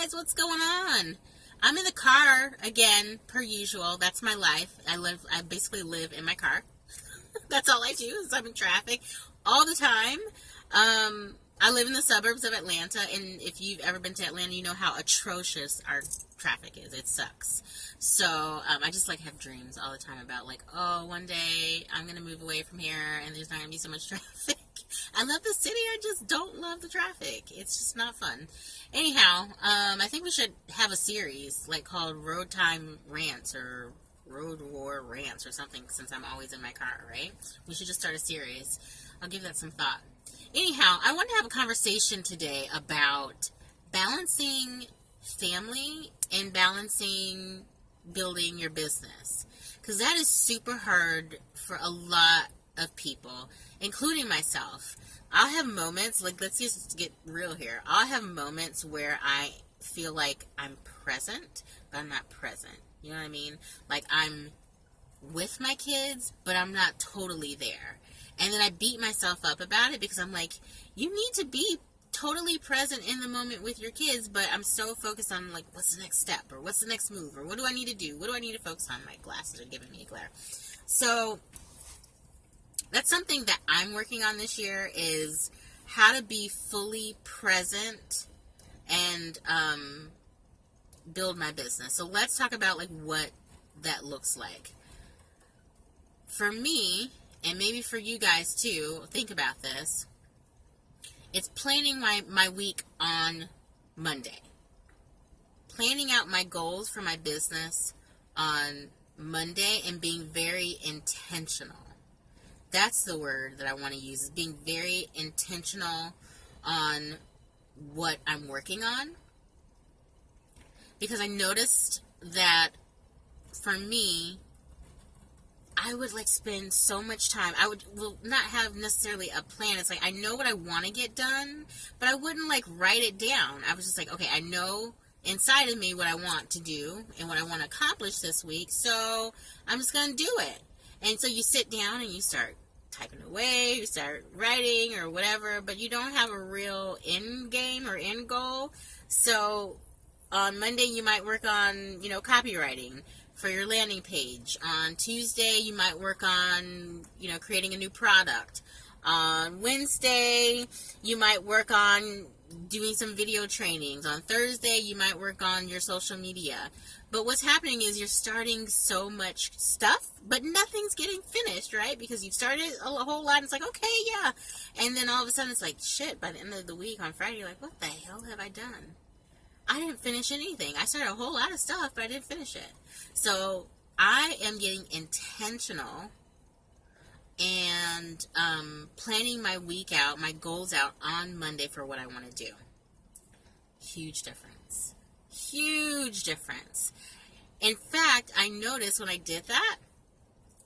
guys, what's going on? I'm in the car again, per usual. That's my life. I basically live in my car. That's all I do is I'm in traffic all the time. I live in the suburbs of Atlanta, and if you've ever been to Atlanta, you know how atrocious our traffic is. It sucks. So I just have dreams all the time about oh, one day I'm going to move away from here and there's not going to be so much traffic. I love the city. I just don't love the traffic. It's just not fun. Anyhow, I think we should have a series called Road Time Rants or Road War Rants or something, since I'm always in my car, right? We should just start a series. I'll give that some thought. Anyhow, I want to have a conversation today about balancing family and balancing building your business, because that is super hard for a lot of people, including myself. I'll have moments, let's just get real here. I'll have moments where I feel like I'm present, but I'm not present. You know what I mean? I'm with my kids, but I'm not totally there. And then I beat myself up about it because I'm you need to be totally present in the moment with your kids, but I'm so focused on what's the next step, or what's the next move, or what do I need to do? What do I need to focus on? My glasses are giving me a glare. So that's something that I'm working on this year, is how to be fully present and build my business. So let's talk about what that looks like. For me, and maybe for you guys too, think about this. It's planning my week on Monday. Planning out my goals for my business on Monday and being very intentional. That's the word that I want to use, is being very intentional on what I'm working on. Because I noticed that for me, I would spend so much time. I will not have necessarily a plan. It's I know what I want to get done, but I wouldn't write it down. I was just okay, I know inside of me what I want to do and what I want to accomplish this week, so I'm just going to do it. And so you sit down and you start typing away, you start writing or whatever, but you don't have a real end game or end goal. So on Monday you might work on, copywriting for your landing page. On Tuesday, you might work on, creating a new product. On Wednesday, you might work on doing some video trainings. On Thursday, you might work on your social media. But what's happening is you're starting so much stuff, but nothing's getting finished, right? Because you've started a whole lot, and it's okay, yeah. And then all of a sudden, it's shit, by the end of the week on Friday, you're what the hell have I done? I didn't finish anything. I started a whole lot of stuff, but I didn't finish it. So I am getting intentional and planning my week out, my goals out on Monday for what I want to do. Huge difference. Huge difference. In fact, I noticed when I did that,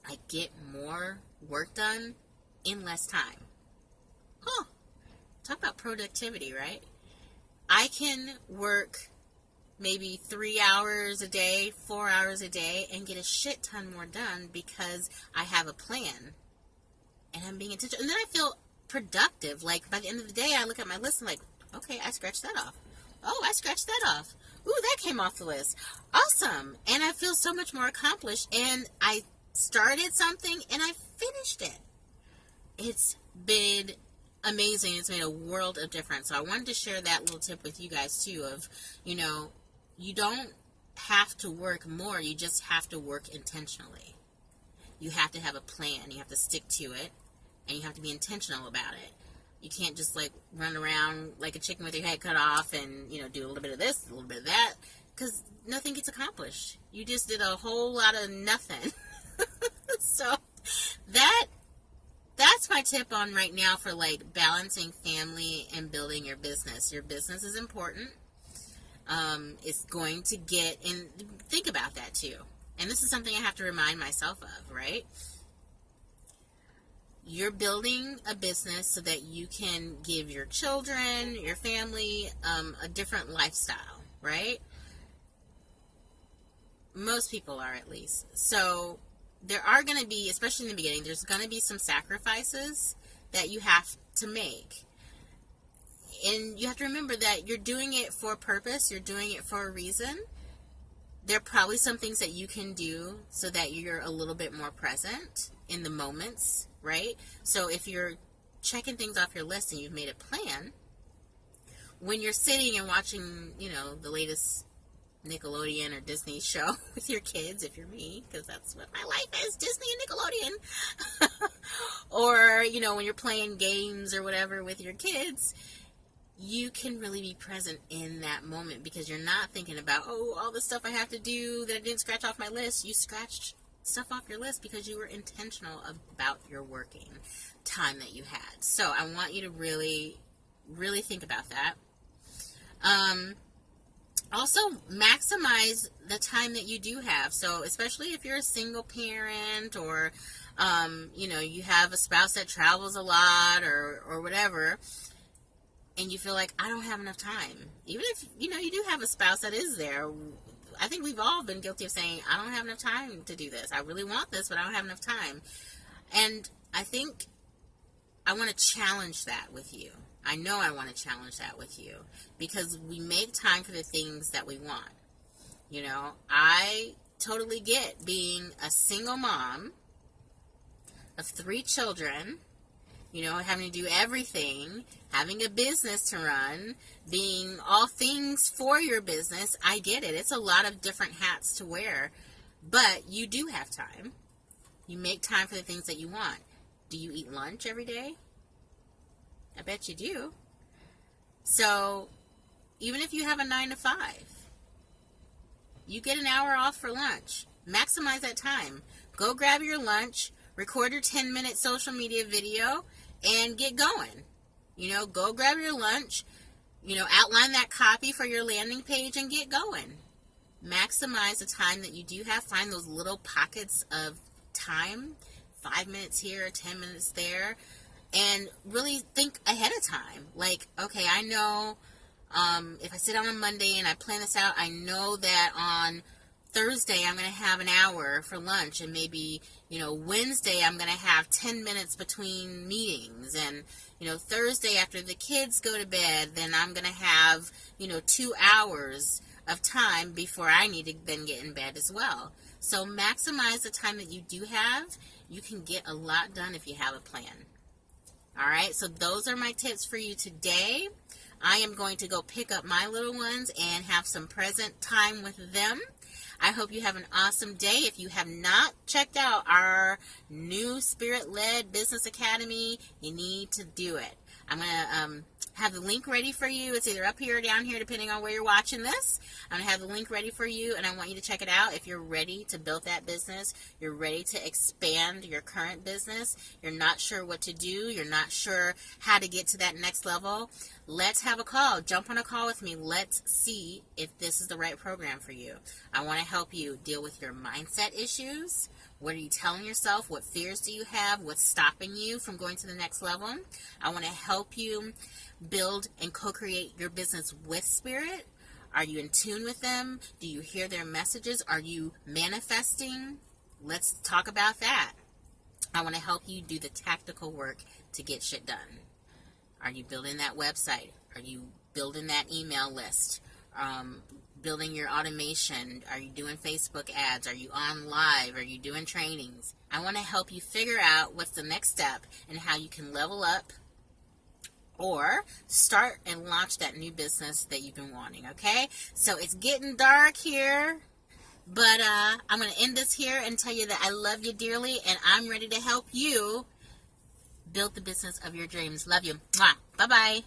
I get more work done in less time. Huh. Talk about productivity, right? I can work maybe 3 hours a day, 4 hours a day, and get a shit ton more done because I have a plan and I'm being intentional. And then I feel productive. By the end of the day, I look at my list and okay, I scratched that off. Oh, I scratched that off. Ooh, that came off the list. Awesome. And I feel so much more accomplished. And I started something and I finished it. It's been amazing. It's made a world of difference. So I wanted to share that little tip with you guys too, of, you don't have to work more. You just have to work intentionally. You have to have a plan. You have to stick to it, and you have to be intentional about it. You can't just run around like a chicken with your head cut off and, do a little bit of this, a little bit of that, because nothing gets accomplished. You just did a whole lot of nothing. So that's my tip on right now for balancing family and building your business. Your business is important. It's going to get, and think about that too. And this is something I have to remind myself of, right? You're building a business so that you can give your children, your family, a different lifestyle, right? Most people are, at least. So there are going to be, especially in the beginning, there's going to be some sacrifices that you have to make. and you have to remember that you're doing it for a purpose. You're doing it for a reason. There are probably some things that you can do so that you're a little bit more present in the moments, right? So if you're checking things off your list and you've made a plan, when you're sitting and watching, the latest Nickelodeon or Disney show with your kids, if you're me, because that's what my life is, Disney and Nickelodeon, or, when you're playing games or whatever with your kids, you can really be present in that moment because you're not thinking about, all the stuff I have to do that I didn't scratch off my list. You scratched stuff off your list because you were intentional about your working time that you had. So I want you to really, really think about that. Also, maximize the time that you do have. So especially if you're a single parent or, you have a spouse that travels a lot or whatever, and you feel like, I don't have enough time. Even if, you do have a spouse that is there. I think we've all been guilty of saying, I don't have enough time to do this. I really want this, but I don't have enough time. And I think I want to challenge that with you. I know I want to challenge that with you because we make time for the things that we want. I totally get being a single mom of 3 children, having to do everything, having a business to run, being all things for your business. I get it. It's a lot of different hats to wear, but you do have time. You make time for the things that you want. Do you eat lunch every day? I bet you do. So even if you have a 9 to 5, you get an hour off for lunch. Maximize that time. Go grab your lunch, record your 10-minute social media video, and get going. Go grab your lunch, outline that copy for your landing page and get going. Maximize the time that you do have. Find those little pockets of time, 5 minutes here, 10 minutes there, and really think ahead of time. Like, okay, I know if I sit down on Monday and I plan this out, I know that on Thursday I'm going to have an hour for lunch, and maybe, Wednesday I'm going to have 10 minutes between meetings, and, Thursday after the kids go to bed, then I'm going to have, 2 hours of time before I need to then get in bed as well. So maximize the time that you do have. You can get a lot done if you have a plan. All right, so those are my tips for you today. I am going to go pick up my little ones and have some present time with them. I hope you have an awesome day. If you have not checked out our new Spirit-Led Business Academy, you need to do it. I'm going to have the link ready for you. It's either up here or down here, depending on where you're watching this. I'm going to have the link ready for you, and I want you to check it out. If you're ready to build that business, you're ready to expand your current business, you're not sure what to do, you're not sure how to get to that next level, let's have a call. Jump on a call with me. Let's see if this is the right program for you. I want to help you deal with your mindset issues. What are you telling yourself? What fears do you have? What's stopping you from going to the next level? I want to help you build and co-create your business with Spirit. Are you in tune with them? Do you hear their messages? Are you manifesting? Let's talk about that. I want to help you do the tactical work to get shit done. Are you building that website? Are you building that email list? Building your automation? Are you doing Facebook ads? Are you on live? Are you doing trainings? I want to help you figure out what's the next step and how you can level up or start and launch that new business that you've been wanting, okay? So it's getting dark here, but I'm going to end this here and tell you that I love you dearly, and I'm ready to help you build the business of your dreams. Love you. Mwah. Bye-bye.